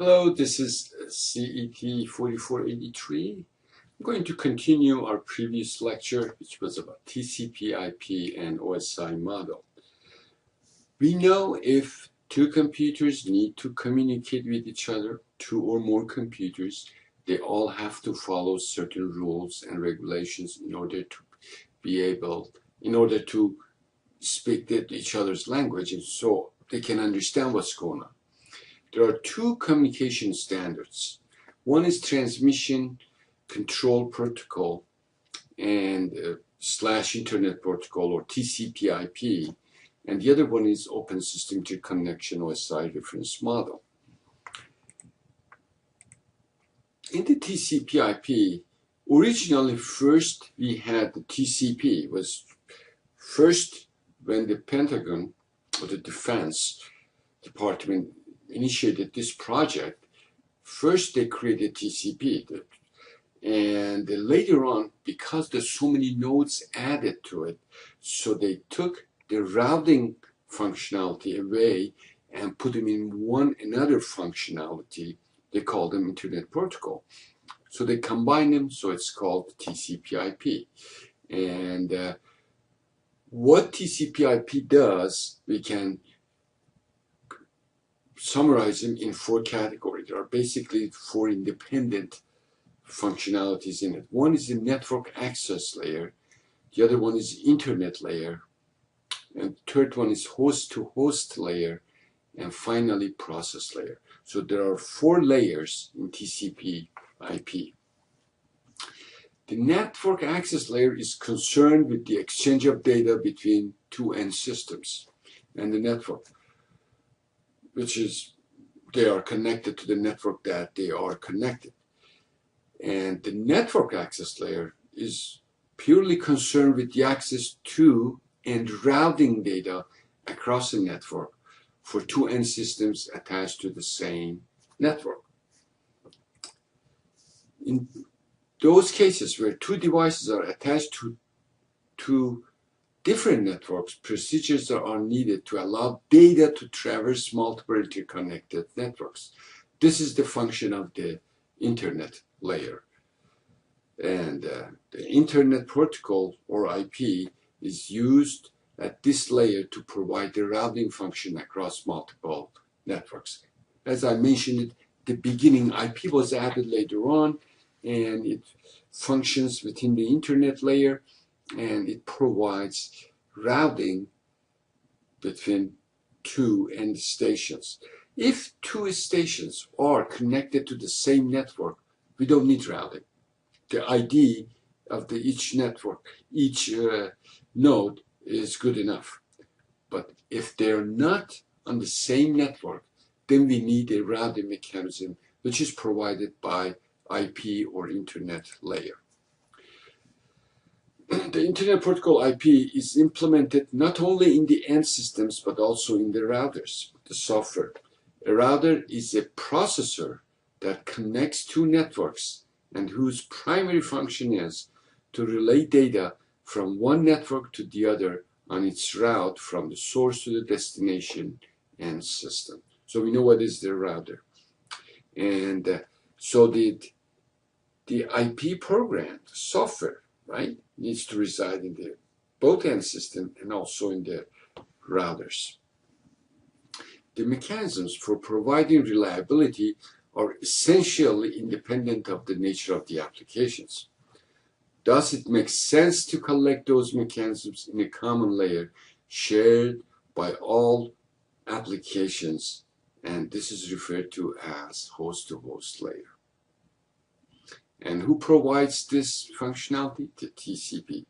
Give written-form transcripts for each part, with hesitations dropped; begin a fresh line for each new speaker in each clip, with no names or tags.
Hello, this is CET 4483. I'm going to continue our previous lecture, which was about TCP/IP and OSI model. We know if two computers need to communicate with each other, two or more computers, they all have to follow certain rules and regulations in order to speak each other's language, and so they can understand what's going on. There are two communication standards. One is Transmission Control Protocol and / Internet Protocol, or TCP/IP, and the other one is Open System Interconnection OSI reference model. In the TCP/IP, originally first we had the TCP. It was first when the Pentagon or the Defense Department initiated this project. First they created TCP, and later on, because there's so many nodes added to it, so they took the routing functionality away and put them in another functionality. They call them Internet Protocol. So they combine them, so it's called TCP/IP. And what TCP/IP does, we can summarize them in four categories. There are basically four independent functionalities in it. One is the network access layer, the other one is internet layer, and the third one is host-to-host layer, and finally process layer. So there are four layers in TCP/IP. The network access layer is concerned with the exchange of data between two end systems and the network, which is they are connected to the network that they are connected. And the network access layer is purely concerned with the access to and routing data across the network for two end systems attached to the same network. In those cases where two devices are attached to different networks, procedures are needed to allow data to traverse multiple interconnected networks. This is the function of the internet layer. And the Internet Protocol, or IP, is used at this layer to provide the routing function across multiple networks. As I mentioned at the beginning, IP was added later on, and it functions within the internet layer, and it provides routing between two end stations. If two stations are connected to the same network, we don't need routing. The ID of each network, each node is good enough. But if they're not on the same network, then we need a routing mechanism which is provided by IP or internet layer. The Internet Protocol IP is implemented not only in the end systems but also in the routers, the software. A router is a processor that connects two networks and whose primary function is to relay data from one network to the other on its route from the source to the destination end system. So we know what is the router. And so the IP program, the software, right, needs to reside in the both end system and also in the routers. The mechanisms for providing reliability are essentially independent of the nature of the applications. Thus, it makes sense to collect those mechanisms in a common layer shared by all applications, and this is referred to as host-to-host layer. And who provides this functionality? The TCP.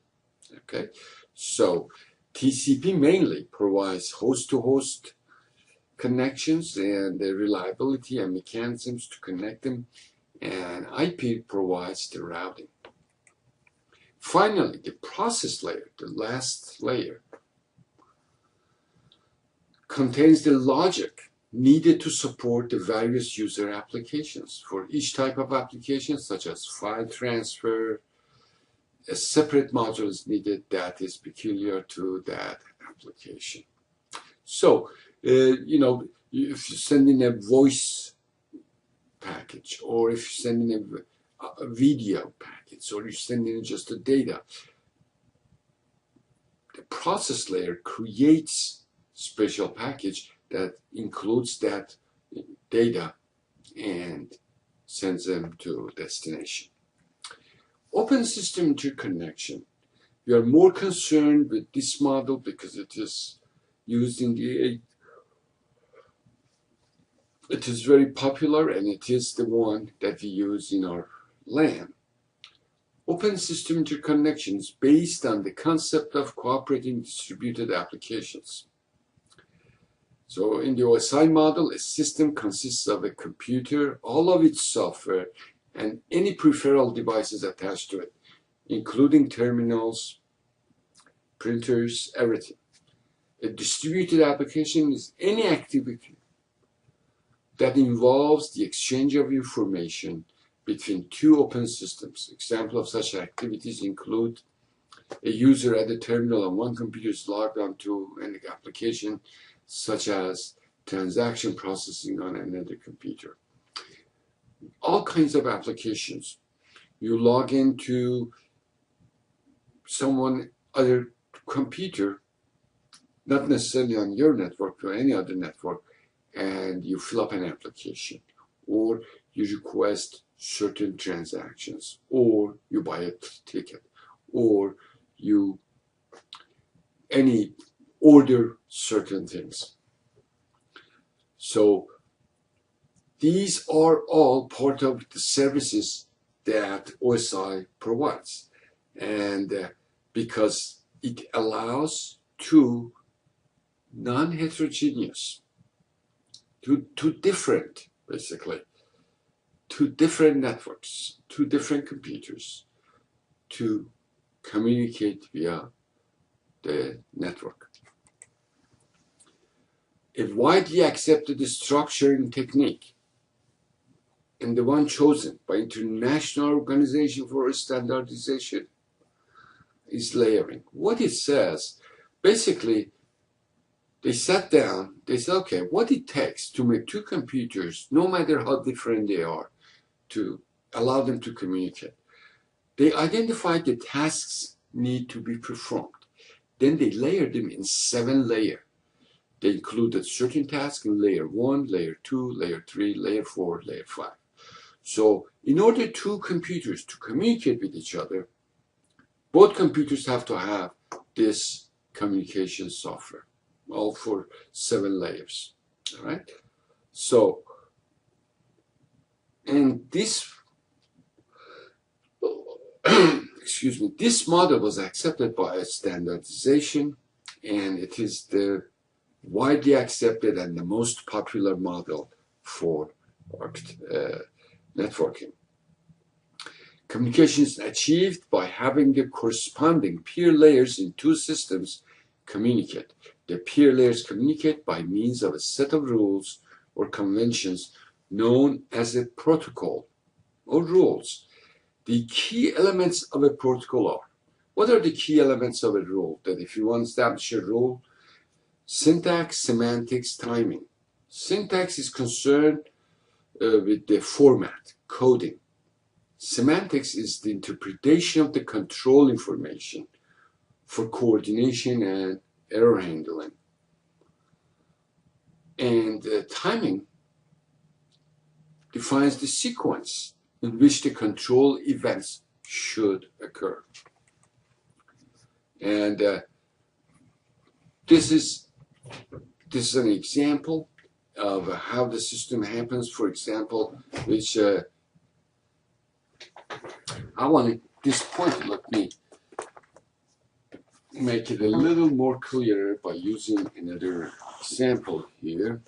Okay, so TCP mainly provides host-to-host connections and the reliability and mechanisms to connect them, and IP provides the routing. Finally, the process layer, the last layer, contains the logic needed to support the various user applications. For each type of application, such as file transfer, a separate module is needed that is peculiar to that application. So, if you send in a voice package, or if you're sending a video package, or you're sending just the data, the process layer creates special package that includes that data and sends them to destination. Open system interconnection. We are more concerned with this model because it is used in the it is very popular, and it is the one that we use in our LAN. Open system interconnection is based on the concept of cooperating distributed applications. So in the OSI model, a system consists of a computer, all of its software, and any peripheral devices attached to it, including terminals, printers, everything. A distributed application is any activity that involves the exchange of information between two open systems. Examples of such activities include a user at the terminal on one computer is logged onto an application, such as transaction processing on another computer. All kinds of applications. You log into someone other computer, not necessarily on your network or any other network, and you fill up an application, or you request certain transactions, or you buy a ticket, or you order certain things. So these are all part of the services that OSI provides, and because it allows two non-heterogeneous, two different networks, two different computers to communicate via the network. A widely accepted structuring technique, and the one chosen by International Organization for Standardization, is layering. What it says, basically, they sat down, they said, okay, what it takes to make two computers, no matter how different they are, to allow them to communicate. They identified the tasks need to be performed. Then they layered them in 7 layers. They included certain tasks in layer 1, layer 2, layer 3, layer 4, layer 5. So in order two computers to communicate with each other, both computers have to have this communication software, all for 7 layers. All right. So, and this, excuse me, this model was accepted by standardization, and it is the widely accepted and the most popular model for networking. Communication is achieved by having the corresponding peer layers in two systems communicate. The peer layers communicate by means of a set of rules or conventions known as a protocol or rules. The key elements of a protocol are, what are the key elements of a rule? That if you want to establish a rule, syntax, semantics, timing. Syntax is concerned with the format, coding. Semantics is the interpretation of the control information for coordination and error handling. And timing defines the sequence in which the control events should occur. And this is an example of how the system happens. For example, which I want at this point, let me make it a little more clear by using another example here.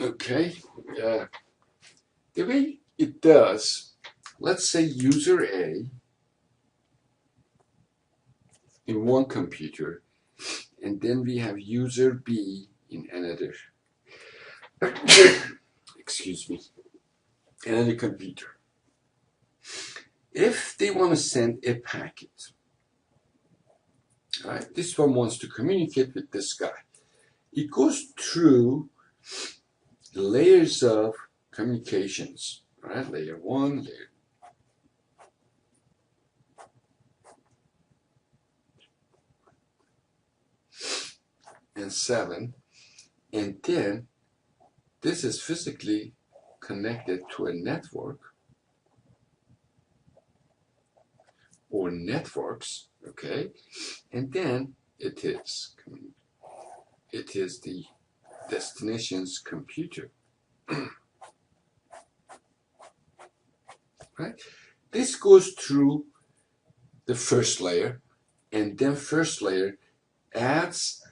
Okay, the way it does, let's say user A in one computer, and then we have user B in another, excuse me, another computer. If they want to send a packet, right, this one wants to communicate with this guy. It goes through the layers of communications, right? Layer 1, layer and 7, and then this is physically connected to a network or networks, okay? And then it is the destination's computer, right? This goes through the first layer, and then first layer adds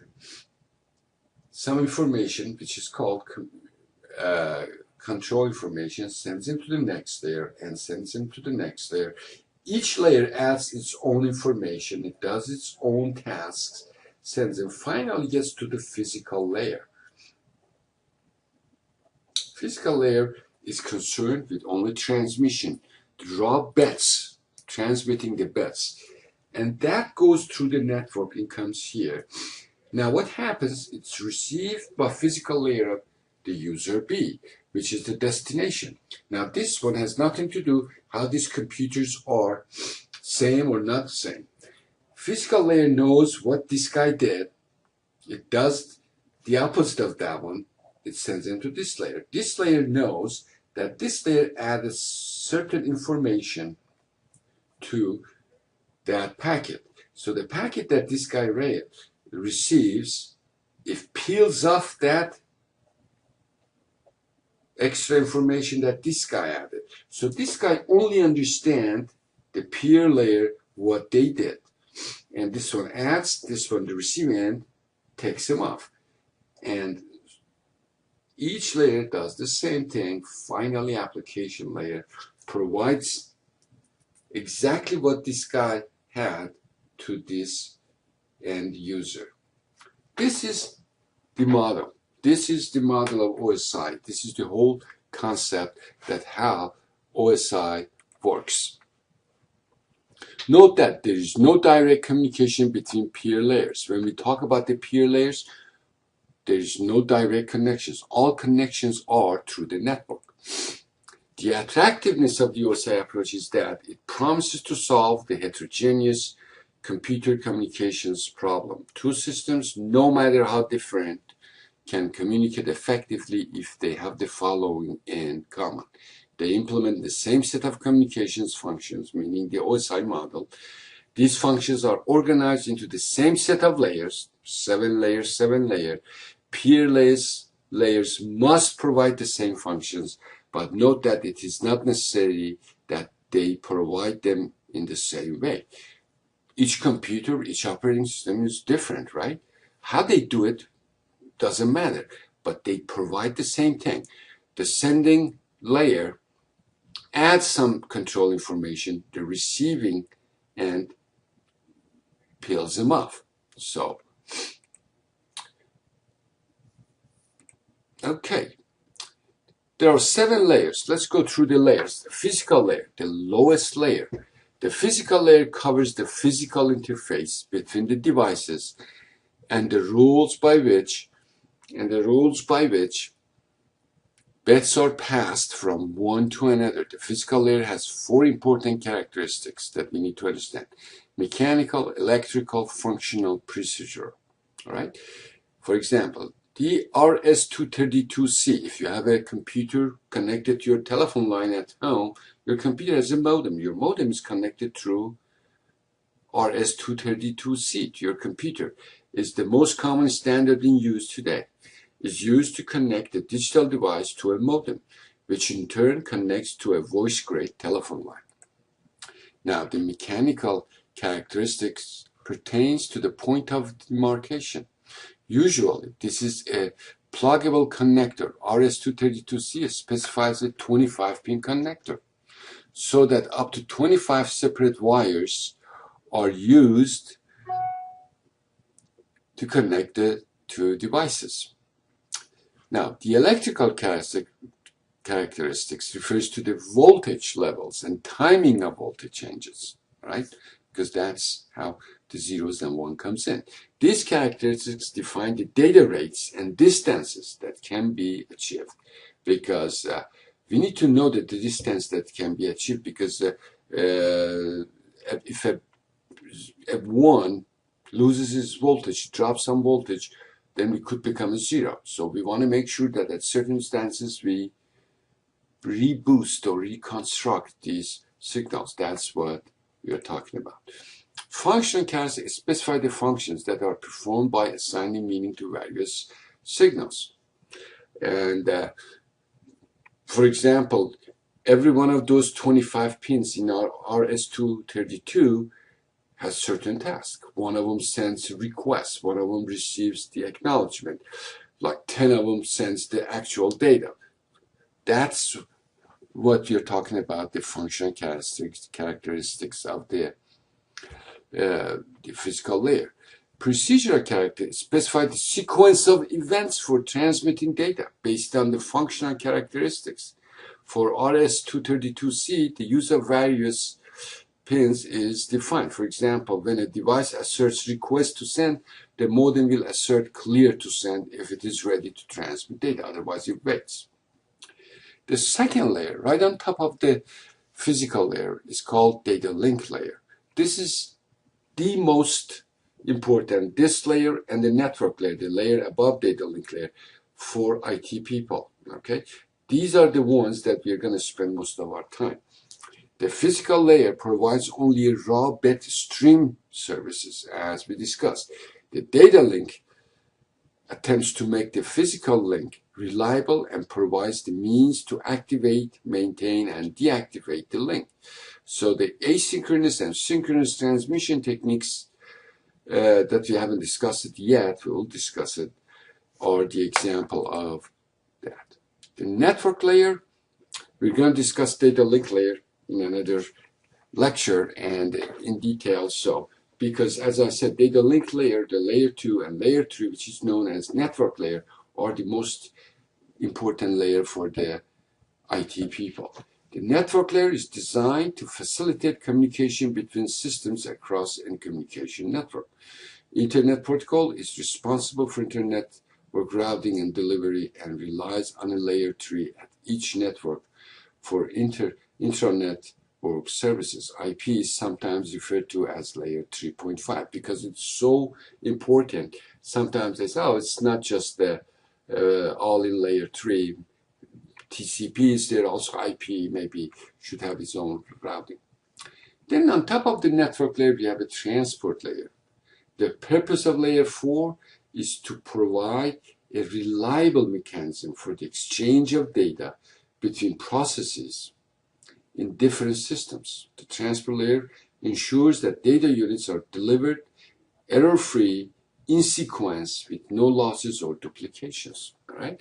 some information which is called control information, sends into the next layer and sends into the next layer. Each layer adds its own information, it does its own tasks, sends, and finally gets to the physical layer. Physical layer is concerned with only transmission, the raw bits, transmitting the bits. And that goes through the network and comes here. Now what happens, it's received by physical layer of the user B, which is the destination. Now this one has nothing to do how these computers are same or not the same. Physical layer knows what this guy did. It does the opposite of that one. It sends into this layer. This layer knows that this layer added certain information to that packet. So the packet that this guy receives, it peels off that extra information that this guy added. So this guy only understands the peer layer, what they did. And this one adds, this one, the receiving end, takes them off. And each layer does the same thing. Finally, application layer provides exactly what this guy had to this end user. This is the model. This is the model of OSI. This is the whole concept that how OSI works. Note that there is no direct communication between peer layers. When we talk about the peer layers, there is no direct connections. All connections are through the network. The attractiveness of the OSI approach is that it promises to solve the heterogeneous computer communications problem. Two systems, no matter how different, can communicate effectively if they have the following in common. They implement the same set of communications functions, meaning the OSI model. These functions are organized into the same set of layers, 7 layers, 7 layers. Peer layers must provide the same functions, but note that it is not necessary that they provide them in the same way. Each computer, each operating system is different, right? How they do it doesn't matter, but they provide the same thing. The sending layer adds some control information, the receiving end peels them off. So, okay. There are 7 layers. Let's go through the layers. The physical layer, the lowest layer. The physical layer covers the physical interface between the devices and the rules by which bits are passed from one to another. The physical layer has 4 important characteristics that we need to understand: mechanical, electrical, functional, procedural. All right. For example, the RS-232C, if you have a computer connected to your telephone line at home, your computer has a modem. Your modem is connected through RS-232C to your computer. It's the most common standard in use today. It's used to connect a digital device to a modem, which in turn connects to a voice-grade telephone line. Now, the mechanical characteristics pertains to the point of demarcation. Usually, this is a pluggable connector. RS-232C specifies a 25-pin connector, so that up to 25 separate wires are used to connect the two devices. Now, the electrical characteristics refers to the voltage levels and timing of voltage changes, right? Because that's how the zeros and one comes in. These characteristics define the data rates and distances that can be achieved, because we need to know that the distance that can be achieved, because if a one loses its voltage, drops some voltage, then we could become a zero. So we want to make sure that at certain instances we reboost or reconstruct these signals. That's what we are talking about. Functional characteristics specify the functions that are performed by assigning meaning to various signals. And for example, every one of those 25 pins in our RS-232 has certain tasks. One of them sends requests, one of them receives the acknowledgement, like 10 of them sends the actual data. That's what you're talking about, the functional characteristics of the physical layer. Procedural characteristics specify the sequence of events for transmitting data based on the functional characteristics. For RS-232C, the use of various pins is defined. For example, when a device asserts request to send, the modem will assert clear to send if it is ready to transmit data, otherwise it waits. The second layer, right on top of the physical layer, is called data link layer. This is the most important, this layer and the network layer, the layer above data link layer, for IT people, okay? These are the ones that we're going to spend most of our time. The physical layer provides only raw bit stream services, as we discussed. The data link attempts to make the physical link reliable and provides the means to activate, maintain, and deactivate the link. So the asynchronous and synchronous transmission techniques that we haven't discussed it yet, we will discuss it, are the example of that. The network layer, we're going to discuss data link layer in another lecture and in detail. So, because as I said, data link layer, the layer 2 and layer 3, which is known as network layer, are the most important layer for the IT people. The network layer is designed to facilitate communication between systems across a communication network. Internet Protocol is responsible for internet network routing and delivery and relies on a layer 3 at each network for intranet network services. IP is sometimes referred to as layer 3.5 because it's so important. Sometimes they say, oh, it's not just the all in layer 3. TCP is there, also IP maybe should have its own routing. Then on top of the network layer, we have a transport layer. The purpose of layer 4 is to provide a reliable mechanism for the exchange of data between processes in different systems. The transport layer ensures that data units are delivered error-free in sequence with no losses or duplications. All right?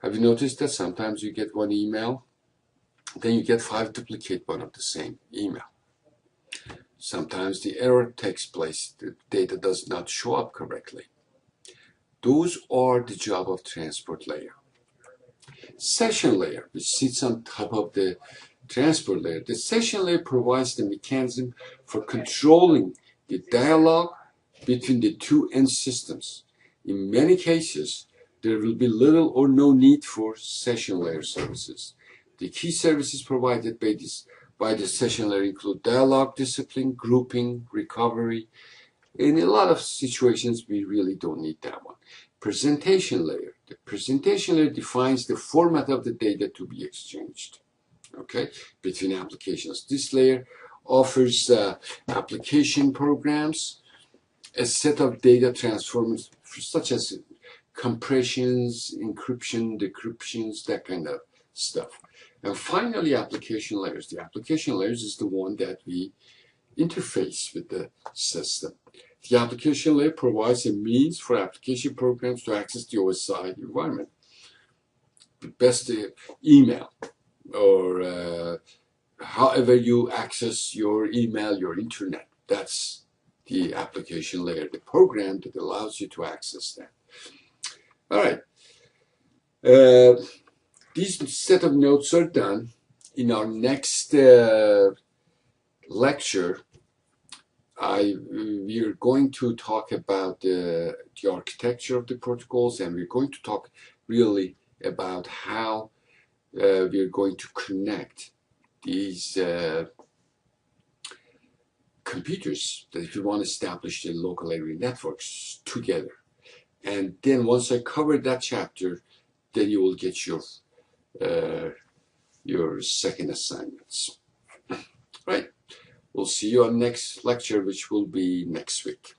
Have you noticed that sometimes you get one email, then you get 5 duplicate one of the same email? Sometimes the error takes place, the data does not show up correctly. Those are the job of transport layer. Session layer, which sits on top of the transport layer. The session layer provides the mechanism for controlling the dialogue between the two end systems. In many cases, there will be little or no need for session layer services. The key services provided by the session layer include dialogue discipline, grouping, recovery. In a lot of situations, we really don't need that one. Presentation layer. The presentation layer defines the format of the data to be exchanged, okay, between applications. This layer offers application programs, a set of data transformers such as compressions, encryption, decryptions, that kind of stuff. And finally, application layers. The application layers is the one that we interface with the system. The application layer provides a means for application programs to access the OSI environment. Best email, or however you access your email, your internet. That's the application layer, the program that allows you to access that. All right. These set of notes are done. In our next lecture, we are going to talk about the architecture of the protocols, and we're going to talk really about how we're going to connect these computers, that if you want to establish the local area networks together. And then once I cover that chapter, then you will get your second assignments. Right. We'll see you on next lecture, which will be next week.